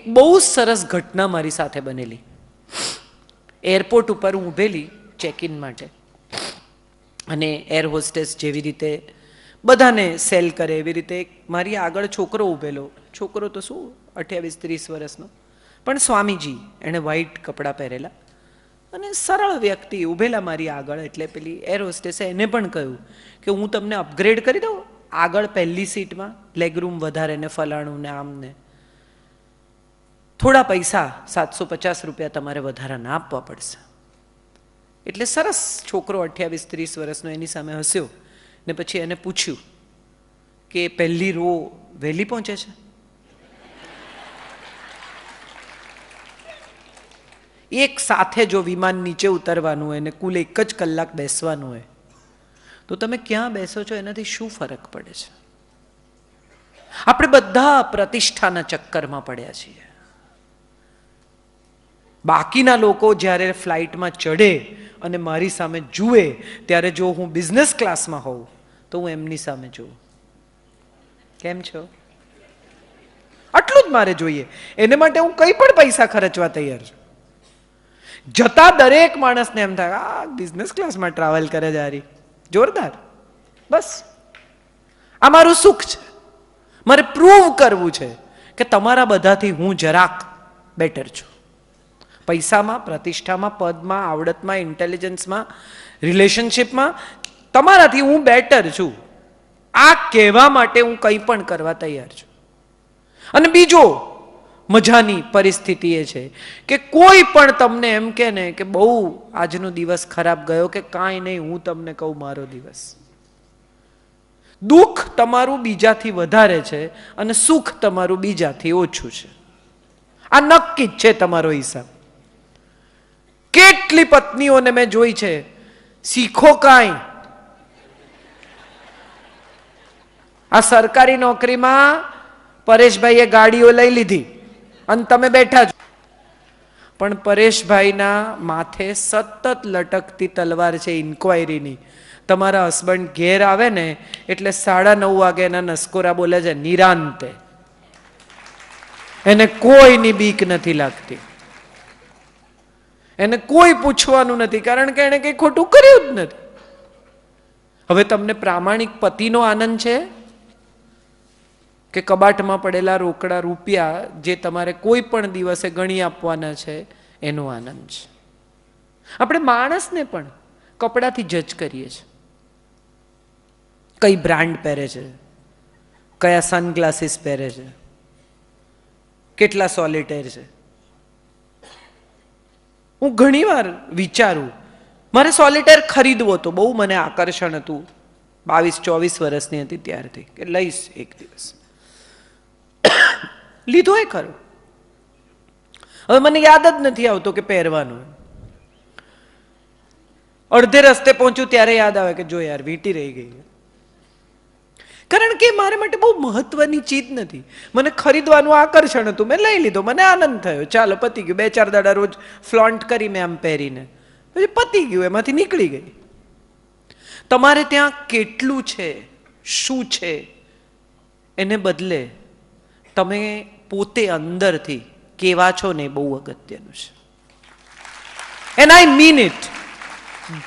બહુ સરસ ઘટના મારી સાથે બનેલી. એરપોર્ટ ઉપર હું ઊભેલી ચેક ઇન માટે, અને એર હોસ્ટેસ જેવી રીતે બધાને સેલ કરે એવી રીતે મારી આગળ છોકરો ઊભેલો. છોકરો તો શું 28-30 વર્ષનો, પણ સ્વામીજી, એણે વ્હાઈટ કપડાં પહેરેલા અને સરળ વ્યક્તિ ઊભેલા મારી આગળ. એટલે પેલી એર હોસ્ટેસે એને પણ કહ્યું કે હું તમને અપગ્રેડ કરી દઉં આગળ પહેલી સીટમાં, લેગ રૂમ વધારે ને ફલાણું ને આમ ને. થોડા પૈસા 750 રૂપિયા તમારે વધારાના આપવા પડશે. એટલે સરસ છોકરો 28-30 વર્ષનો એની સામે હસ્યો ને પછી એને પૂછ્યું કે પહેલી રો વહેલી પહોંચે છે? એક સાથે જો વિમાન નીચે ઉતરવાનું હોય ને કુલ 1 જ કલાક બેસવાનું હોય તો તમે ક્યાં બેસો છો એનાથી શું ફરક પડે છે? આપણે બધા પ્રતિષ્ઠાના ચક્કરમાં પડ્યા છીએ. બાકીના લોકો જ્યારે ફ્લાઇટમાં ચડે અને મારી સામે જુએ ત્યારે જો હું બિઝનેસ ક્લાસમાં હોઉં તો હું એમની સામે જોઉં, કેમ છો? આટલું જ મારે જોઈએ. એને માટે હું કંઈ પણ પૈસા ખર્ચવા તૈયાર છું. જતા દરેક માણસને એમ થાય આ બિઝનેસ ક્લાસમાં ટ્રાવેલ કરે છે, હારી જોરદાર. બસ આ મારું સુખ છે. મારે પ્રૂવ કરવું છે કે તમારા બધાથી હું જરાક બેટર છું. પૈસામાં, પ્રતિષ્ઠામાં, પદમાં, આવડતમાં, ઇન્ટેલિજન્સમાં, રિલેશનશિપમાં તમારાથી હું બેટર છું. આ કહેવા માટે હું કંઈ પણ કરવા તૈયાર છું. અને બીજો મજાની પરિસ્થિતિ એ છે કે કોઈ પણ તમને એમ કહે ને કે બહુ આજનો દિવસ ખરાબ ગયો, કે કાંઈ નહીં, હું તમને કહું મારો દિવસ. દુઃખ તમારું બીજાથી વધારે છે અને સુખ તમારું બીજાથી ઓછું છે. આ નક્કી જ છે તમારો હિસાબ. કેટલી પત્નીઓને મેં જોઈ છે, શીખો કાંઈ. આ સરકારી નોકરીમાં પરેશભાઈએ ગાડીઓ લઈ લીધી અને તમે બેઠા છો, પણ પરેશભાઈના માથે સતત લટકતી તલવાર છે ઇન્ક્વાયરીની. તમારા હસબન્ડ ઘેર આવે ને એટલે 9:30 વાગે એના નસકોરા બોલે છે નિરાંતે. એને કોઈની બીક નથી લાગતી, એને કોઈ પૂછવાનું નથી, કારણ કે એને કંઈ ખોટું કર્યું જ નથી. હવે તમને પ્રામાણિક પતિનો આનંદ છે કે કબાટમાં પડેલા રોકડા રૂપિયા જે તમારે કોઈ પણ દિવસે ગણી આપવાના છે એનો આનંદ છે? આપણે માણસને પણ કપડાથી જજ કરીએ છીએ. કઈ બ્રાન્ડ પહેરે છે, કયા સનગ્લાસીસ પહેરે છે, કેટલા સોલિટેર છે. હું ઘણીવાર વિચારું, મારે સોલિટેર ખરીદવો તો બહુ મને આકર્ષણ હતું 22-24 વર્ષની હતી ત્યારથી કે લઈશ એક દિવસ. લીધો એ ખરો. હવે મને યાદ જ નથી આવતો કે પહેરવાનું. અડધે રસ્તે પહોંચ્યું ત્યારે યાદ આવે કે જો યાર વીંટી રહી ગઈ. કારણ કે મારા માટે બહુ મહત્વની ચીજ નથી. મને ખરીદવાનું આકર્ષણ હતું, મેં લઈ લીધો, મને આનંદ થયો, ચાલો પતી ગયું. 2-4 દાડા રોજ ફ્લોન્ટ કરી મેં આમ પહેરીને, પછી પતી ગયું, એમાંથી નીકળી ગઈ. તમારે ત્યાં કેટલું છે, શું છે, એને બદલે તમે પોતે અંદરથી કેવા છો ને બહુ અગત્યનું છે. And I mean it.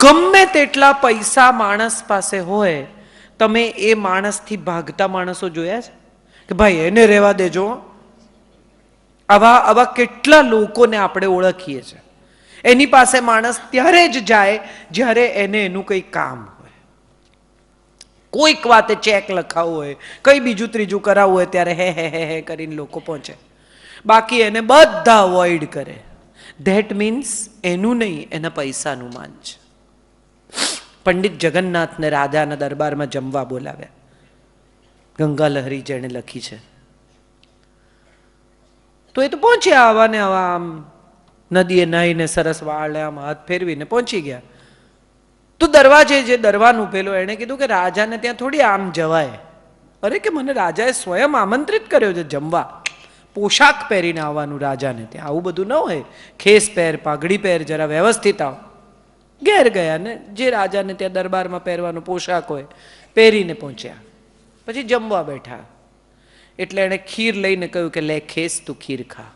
ગમે તેટલા પૈસા માણસ પાસે હોય, તમે એ માણસથી ભાગતા માણસો જોયા છે કે ભાઈ એને રહેવા દેજો? આવા કેટલા લોકોને આપણે ઓળખીએ છીએ. એની પાસે માણસ ત્યારે જ જાય જ્યારે એને એનું કંઈ કામ હોય, કોઈક વાતે ચેક લખાવવું હોય, કંઈ બીજું ત્રીજું કરાવવું હોય, ત્યારે હે હે હે હે કરીને લોકો પહોંચે. બાકી એને બધા અવોઇડ કરે. ધેટ મીન્સ એનું નહીં, એના પૈસાનું માન છે. પંડિત જગન્નાથને રાજાના દરબારમાં જમવા બોલાવ્યા. ગંગા લહરી જેણે લખી છે. તો એ તો પહોંચ્યા આવા ને આવા, આમ નદીએ નાહીને સરસ વાળે આમ હાથ ફેરવીને પહોંચી ગયા. તો દરવાજે જે દરવાનું પેલો એણે કીધું કે રાજાને ત્યાં થોડી આમ જવાય. અરે કે મને રાજાએ સ્વયં આમંત્રિત કર્યો છે જમવા, પોશાક પહેરીને આવવાનું રાજાને ત્યાં. આવું બધું ન હોય, ખેસ પહેર, પાઘડી પહેર, જરા વ્યવસ્થિત આવ. ઘેર ગયા ને જે રાજાને ત્યાં દરબારમાં પહેરવાનો પોશાક હોય પહેરીને પહોંચ્યા. પછી જમવા બેઠા એટલે એણે ખીર લઈને કહ્યું કે લે ખેસ તું ખીર ખા.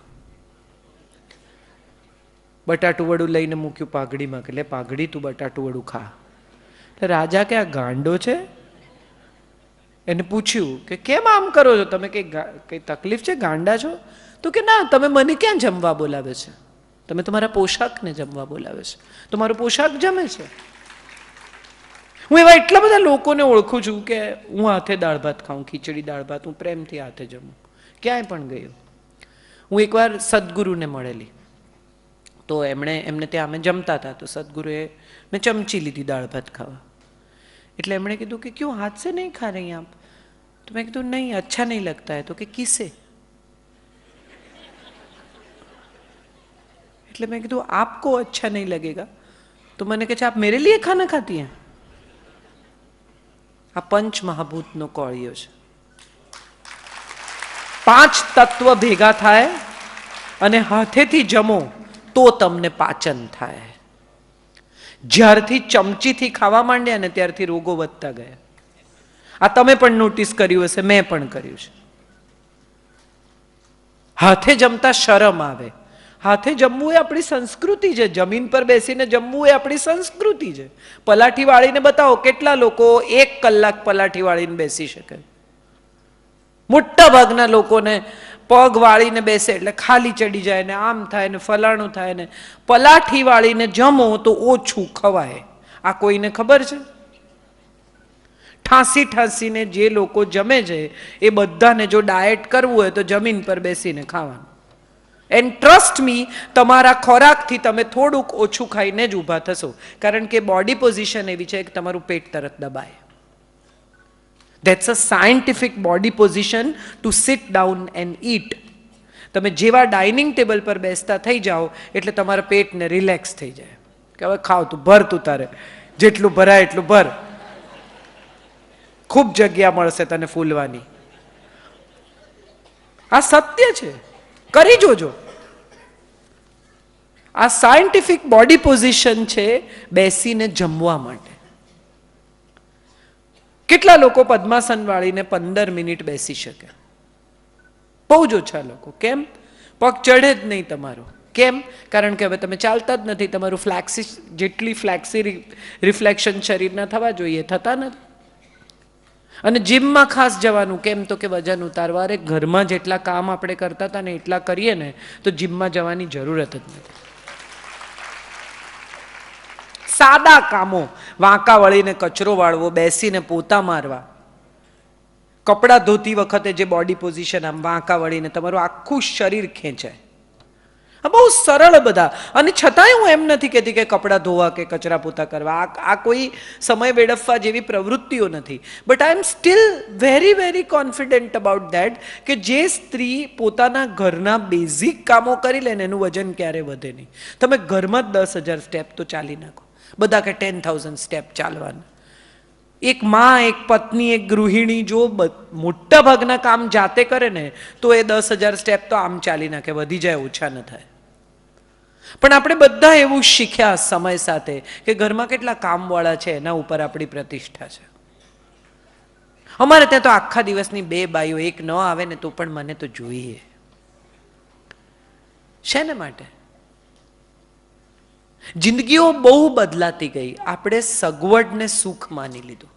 બટાટું વડું લઈને મૂક્યું પાઘડીમાં, કે લે પાઘડી તું બટાટું વડું ખા. એટલે રાજા કે આ ગાંડો છે? એને પૂછ્યું કે કેમ આમ કરો છો તમે, કઈ તકલીફ છે, ગાંડા છો? તો કે ના, તમે મને ક્યાં જમવા બોલાવે છે, તમે તમારા પોશાકને જમવા બોલાવે છે, તમારો પોશાક જમે છે. હું એવા એટલા બધા લોકોને ઓળખું છું કે હું હાથે દાળ ભાત ખાઉં, ખીચડી દાળ ભાત હું પ્રેમથી હાથે જમું, ક્યાંય પણ ગયો. હું એકવાર સદગુરુને મળેલી, તો એમને ત્યાં અમે જમતા હતા, તો સદગુરુએ મેં ચમચી લીધી દાળ ભાત ખાવા, એટલે એમણે કીધું કે ક્यों हाथ से नहीं खा रही आप? तो मैं कીધું नहीं, अच्छा नहीं लगता है. तो कि किसे? એટલે મેં કીધું आपको अच्छा नहीं लगेगा. तो मैंने कहा आप मेरे लिए खाना खाती हैं? આ પંચ મહાભૂતનો કોળિયો છે. 5 તત્વ ભેગા થાય અને હાથેથી જમો તો તમને પાચન થાય. જ્યારથી ચમચીથી ખાવા માંડ્યા ને ત્યારથી રોગો વધતા ગયા. આ તમે પણ નોટિસ કર્યું હશે, મેં પણ કર્યું છે. હાથે જમતા શરમ આવે. હાથે જમવું એ આપણી સંસ્કૃતિ છે. જમીન પર બેસીને જમવું એ આપણી સંસ્કૃતિ છે. પલાઠી વાળીને બતાવો કેટલા લોકો 1 કલાક પલાઠી વાળીને બેસી શકે? મોટા ભાગના લોકોને પગ વાળીને બેસે એટલે ખાલી ચડી જાય ને આમ થાય ને ફલાણું થાય ને. પલાઠી વાળીને જમો તો ઓછું ખવાય. આ કોઈને ખબર છે? ઠાંસી ઠાંસીને જે લોકો જમે છે એ બધાને જો ડાયટ કરવું હોય તો જમીન પર બેસીને ખાવાનું. એન્ડ ટ્રસ્ટ મી, તમારા ખોરાકથી તમે થોડુંક ઓછું ખાઈને જ ઊભા થશો, કારણ કે બોડી પોઝિશન એવી છે કે તમારું પેટ તરત દબાય. That's a scientific body position to sit down and eat. તમે જેવા ડાઇનિંગ ટેબલ પર બેસતા થઈ જાઓ એટલે તમારા પેટને રિલેક્સ થઈ જાય કે હવે ખાવ તું, ભર તું, તારે જેટલું ભરાય એટલું ભર, ખૂબ જગ્યા મળશે તને ફૂલવાની. આ સત્ય છે, કરી જોજો. આ સાયન્ટિફિક બોડી પોઝિશન છે બેસીને જમવા માટે. કેટલા લોકો પદ્માસન વાળીને 15 મિનિટ બેસી શકે? બહુ જ ઓછા લોકો. કેમ? પગ ચડે જ નહીં તમારો. કેમ? કારણ કે હવે તમે ચાલતા જ નથી. તમારું ફ્લેક્સી, જેટલી ફ્લેક્સી રિફ્લેક્શન શરીરના થવા જોઈએ થતા નથી. અને જીમમાં ખાસ જવાનું. કેમ? તો કે વજન ઉતારવા. અરે ઘરમાં જેટલા કામ આપણે કરતા હતા ને એટલા કરીએ ને તો જીમમાં જવાની જરૂરત જ નથી. સાદા કામો, વાંકા વળીને કચરો વાળવો, બેસીને પોતા મારવા, કપડાં ધોતી વખતે જે બોડી પોઝિશન આમ વાંકા વળીને તમારું આખું શરીર ખેંચાય. આ બહુ સરળ બધા. અને છતાંય હું એમ નથી કહેતી કે કપડાં ધોવા કે કચરા પોતા કરવા આ કોઈ સમય વેડફવા જેવી પ્રવૃત્તિઓ નથી. But I M steel very very confident about that કે જે સ્ત્રી પોતાના ઘરના બેઝિક કામો કરી લે ને એનું વજન ક્યારે વધે નહીં. તમે ઘરમાં જ 10,000 સ્ટેપ તો ચાલી નાખો. બધા કે 10,000 સ્ટેપ ચાલવાના. એક માં, એક પત્ની, એક ગૃહિણી જો મોટા ભાગના કામ જાતે કરે ને તો એ 10,000 સ્ટેપ તો આમ ચાલી નાખે, વધી જાય, ઓછા ન થાય. પણ આપણે બધા એવું શીખ્યા સમય સાથે કે ઘરમાં કેટલા કામવાળા છે એના ઉપર આપણી પ્રતિષ્ઠા છે. અમારે ત્યાં તો આખા દિવસની 2 બાઈઓ, એક ન આવે ને તો પણ મને તો જોઈએ. શેને માટે? જિંદગીઓ બહુ બદલાતી ગઈ. આપણે સગવડને સુખ માની લીધું.